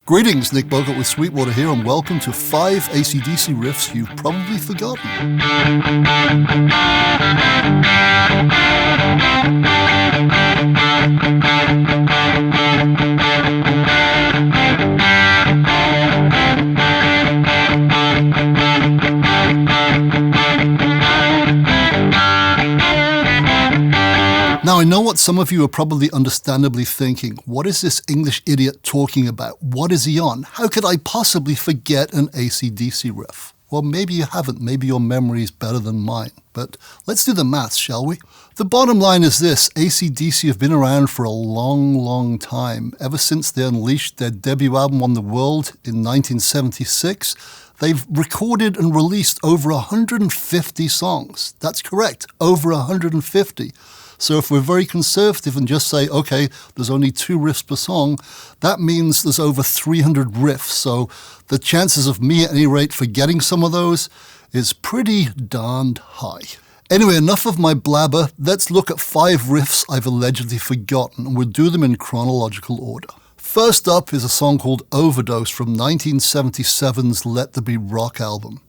Greetings, Nick Bowcott with Sweetwater here, and welcome to 5 ACDC riffs you've probably forgotten. Now, I know what some of you are probably understandably thinking. What is this English idiot talking about? What is he on? How could I possibly forget an AC/DC riff? Well, maybe you haven't. Maybe your memory is better than mine. But let's do the maths, shall we? The bottom line is this. AC/DC have been around for a long, long time. Ever since they unleashed their debut album on the world in 1976, they've recorded and released over 150 songs. That's correct, over 150. So if we're very conservative and just say, okay, there's only 2 riffs per song, that means there's over 300 riffs. So the chances of me at any rate forgetting some of those is pretty darned high. Anyway, enough of my blabber. Let's look at 5 riffs I've allegedly forgotten, and we'll do them in chronological order. First up is a song called Overdose from 1977's Let There Be Rock album.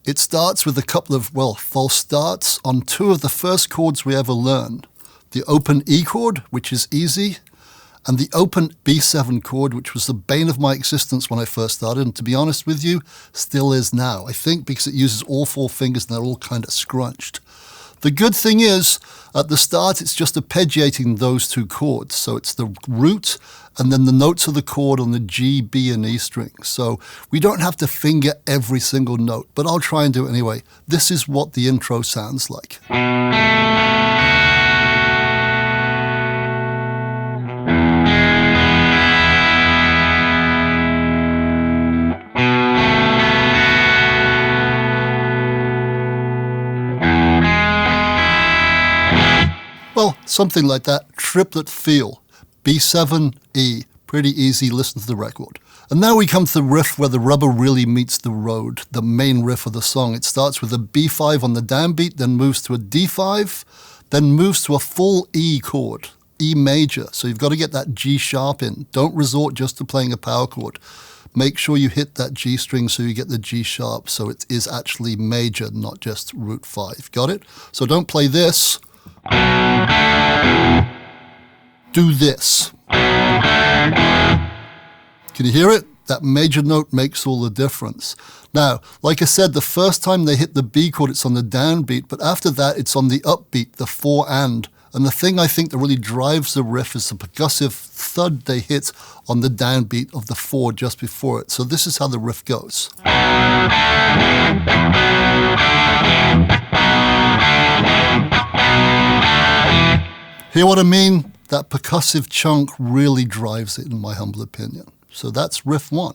It starts with a couple of, false starts on 2 of the first chords we ever learned. The open E chord, which is easy, and the open B7 chord, which was the bane of my existence when I first started, and to be honest with you, still is now. I think because it uses all 4 fingers and they're all kind of scrunched. The good thing is, at the start, it's just arpeggiating those 2 chords. So it's the root and then the notes of the chord on the G, B, and E strings. So we don't have to finger every single note, but I'll try and do it anyway. This is what the intro sounds like. Well, something like that, triplet feel, B7, E, pretty easy, listen to the record. And now we come to the riff where the rubber really meets the road, the main riff of the song. It starts with a B5 on the downbeat, then moves to a D5, then moves to a full E chord, E major. So you've got to get that G sharp in. Don't resort just to playing a power chord. Make sure you hit that G string so you get the G sharp, so it is actually major, not just root 5. Got it? So don't play this. Do this. Can you hear it? That major note makes all the difference. Now, like I said, the first time they hit the B chord, it's on the downbeat, but after that, it's on the upbeat, the 4 and. And the thing I think that really drives the riff is the percussive thud they hit on the downbeat of the 4 just before it. So this is how the riff goes. Hear what I mean? That percussive chunk really drives it, in my humble opinion. So that's riff 1.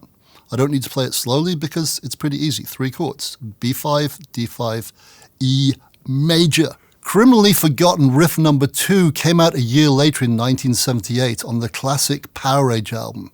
I don't need to play it slowly because it's pretty easy. 3 chords, B5, D5, E major. Criminally forgotten riff number 2 came out a year later in 1978 on the classic Power Age album.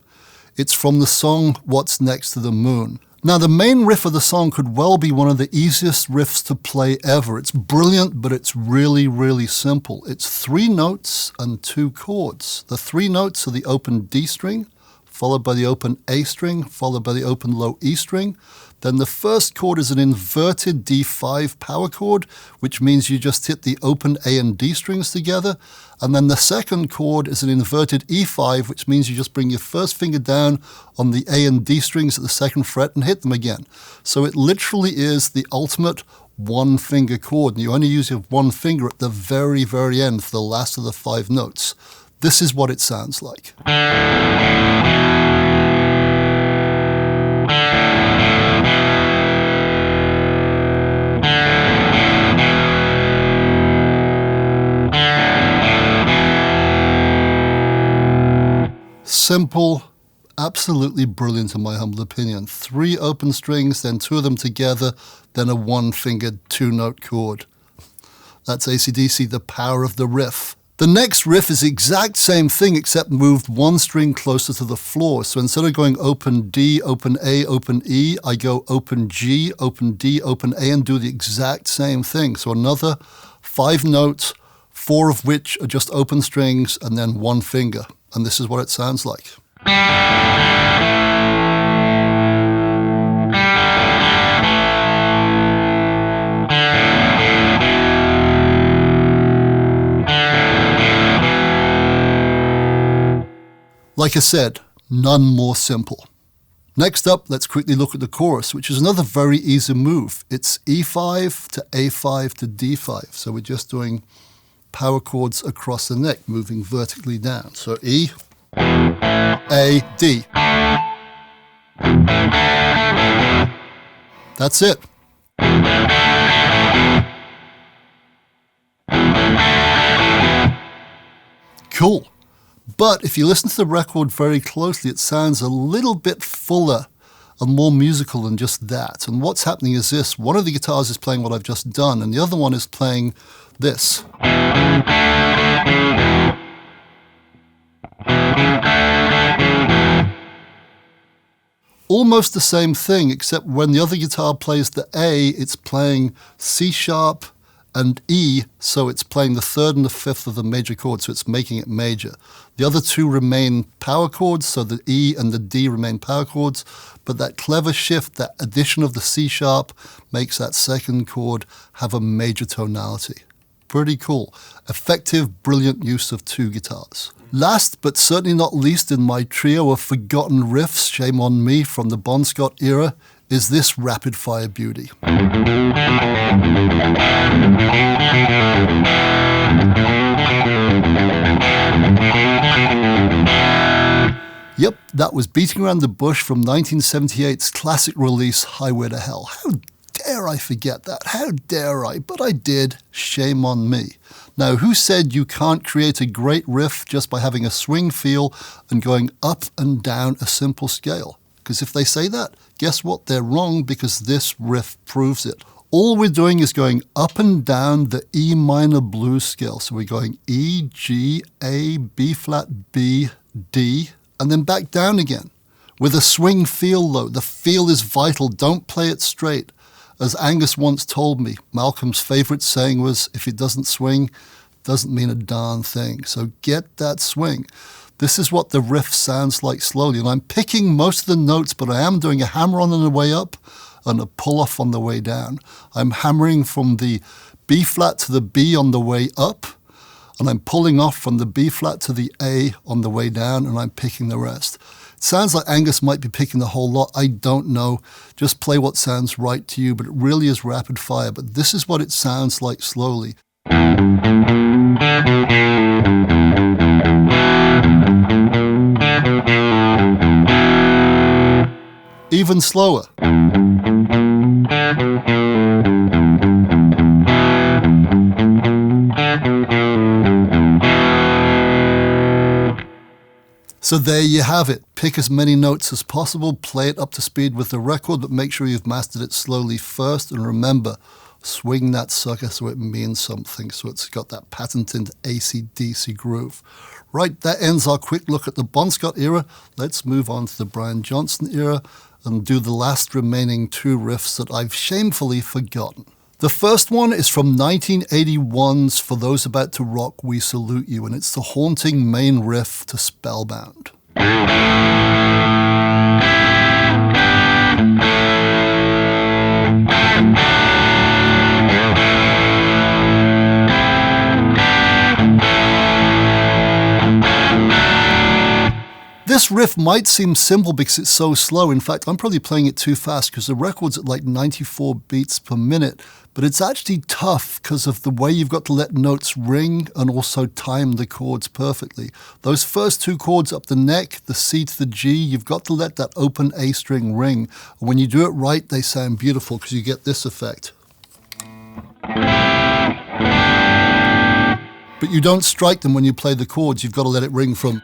It's from the song What's Next to the Moon. Now, the main riff of the song could well be one of the easiest riffs to play ever. It's brilliant, but it's really, really simple. It's 3 notes and 2 chords. The 3 notes are the open D string, followed by the open A string, followed by the open low E string. Then the first chord is an inverted D5 power chord, which means you just hit the open A and D strings together. And then the second chord is an inverted E5, which means you just bring your first finger down on the A and D strings at the 2nd fret and hit them again. So it literally is the ultimate 1-finger chord, and you only use your 1 finger at the very, very end for the last of the 5 notes. This is what it sounds like. Simple, absolutely brilliant in my humble opinion. 3 open strings, then 2 of them together, then a 1-fingered 2-note chord. That's AC/DC, the power of the riff. The next riff is the exact same thing except moved 1 string closer to the floor. So instead of going open D, open A, open E, I go open G, open D, open A and do the exact same thing. So another 5 notes, 4 of which are just open strings and then 1 finger. And this is what it sounds like. Like I said, none more simple. Next up, let's quickly look at the chorus, which is another very easy move. It's E5 to A5 to D5. So we're just doing power chords across the neck, moving vertically down. So E, A, D. That's it. Cool. But if you listen to the record very closely, it sounds a little bit fuller and more musical than just that. And what's happening is this. One of the guitars is playing what I've just done, and the other one is playing this. Almost the same thing, except when the other guitar plays the A, it's playing C sharp and E, so it's playing the third and the fifth of the major chord, so it's making it major. The other two remain power chords, so the E and the D remain power chords, but that clever shift, that addition of the C sharp, makes that second chord have a major tonality. Pretty cool. Effective, brilliant use of two guitars. Last, but certainly not least in my trio of forgotten riffs, shame on me, from the Bon Scott era, is this rapid-fire beauty. Yep, that was Beating Around the Bush from 1978's classic release, Highway to Hell. How dare I forget that? How dare I? But I did. Shame on me. Now, who said you can't create a great riff just by having a swing feel and going up and down a simple scale? Because if they say that, guess what? They're wrong, because this riff proves it. All we're doing is going up and down the E minor blues scale. So we're going E, G, A, B flat, B, D, and then back down again with a swing feel though. The feel is vital. Don't play it straight. As Angus once told me, Malcolm's favorite saying was, if it doesn't swing, doesn't mean a darn thing. So get that swing. This is what the riff sounds like slowly. And I'm picking most of the notes, but I am doing a hammer-on on the way up and a pull-off on the way down. I'm hammering from the B-flat to the B on the way up, and I'm pulling off from the B-flat to the A on the way down, and I'm picking the rest. It sounds like Angus might be picking the whole lot. I don't know. Just play what sounds right to you, but it really is rapid fire. But this is what it sounds like slowly. Even slower. So there you have it. Pick as many notes as possible, play it up to speed with the record, but make sure you've mastered it slowly first. And remember, swing that sucker so it means something, so it's got that patented ACDC groove. Right, that ends our quick look at the Bon Scott era. Let's move on to the Brian Johnson era and do the last remaining two riffs that I've shamefully forgotten. The first one is from 1981's For Those About to Rock, We Salute You, and it's the haunting main riff to Spellbound. This riff might seem simple because it's so slow. In fact, I'm probably playing it too fast because the record's at like 94 beats per minute. But it's actually tough because of the way you've got to let notes ring and also time the chords perfectly. Those first two chords up the neck, the C to the G, you've got to let that open A string ring. And when you do it right, they sound beautiful because you get this effect. But you don't strike them when you play the chords. You've got to let it ring from...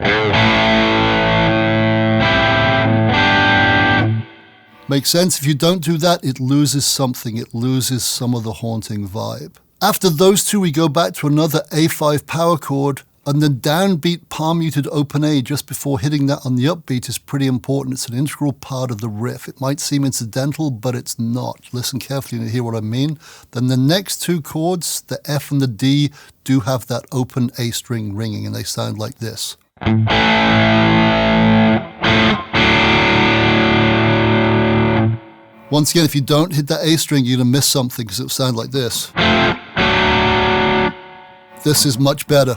Makes sense? If you don't do that, it loses something. It loses some of the haunting vibe. After those two, we go back to another A5 power chord, and the downbeat palm muted open A just before hitting that on the upbeat is pretty important. It's an integral part of the riff. It might seem incidental, but it's not. Listen carefully and hear what I mean. Then the next two chords, the F and the D, do have that open A string ringing, and they sound like this. Once again, if you don't hit that A string, you're going to miss something because it'll sound like this. This is much better.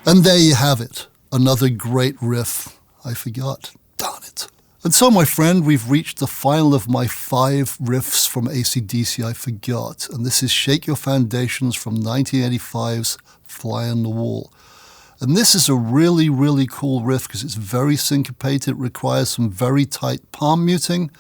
And there you have it. Another great riff. I forgot. Darn it. And so, my friend, we've reached the final of my 5 riffs from ACDC I forgot. And this is Shake Your Foundations from 1985's Fly on the Wall. And this is a really, really cool riff because it's very syncopated. It requires some very tight palm muting.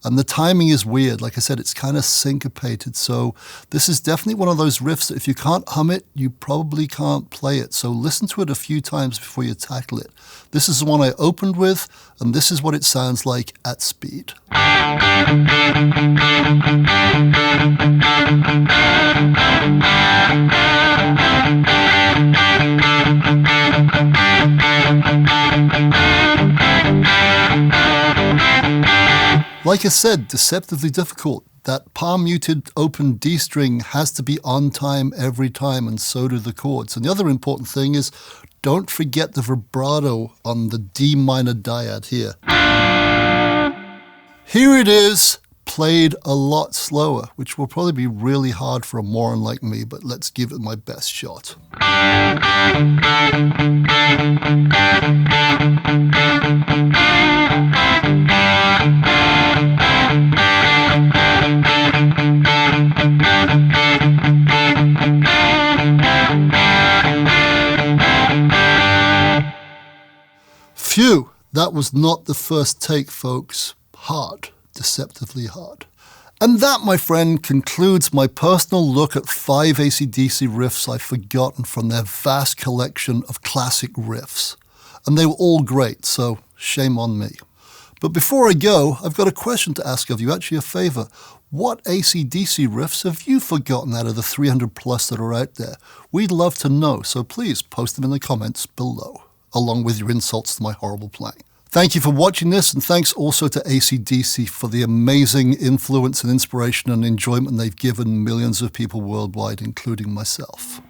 And the timing is weird. Like I said, it's kind of syncopated. So this is definitely one of those riffs that if you can't hum it, you probably can't play it. So listen to it a few times before you tackle it. This is the one I opened with, and this is what it sounds like at speed. Like I said, deceptively difficult. That palm-muted open D string has to be on time every time, and so do the chords. And the other important thing is, don't forget the vibrato on the D minor dyad here. Here it is, played a lot slower, which will probably be really hard for a moron like me, but let's give it my best shot. Phew, that was not the first take, folks. Hard, deceptively hard. And that, my friend, concludes my personal look at 5 ACDC riffs I've forgotten from their vast collection of classic riffs. And they were all great, so shame on me. But before I go, I've got a question to ask of you, actually a favor. What ACDC riffs have you forgotten out of the 300 plus that are out there? We'd love to know, so please post them in the comments below, along with your insults to my horrible playing. Thank you for watching this, and thanks also to ACDC for the amazing influence and inspiration and enjoyment they've given millions of people worldwide, including myself.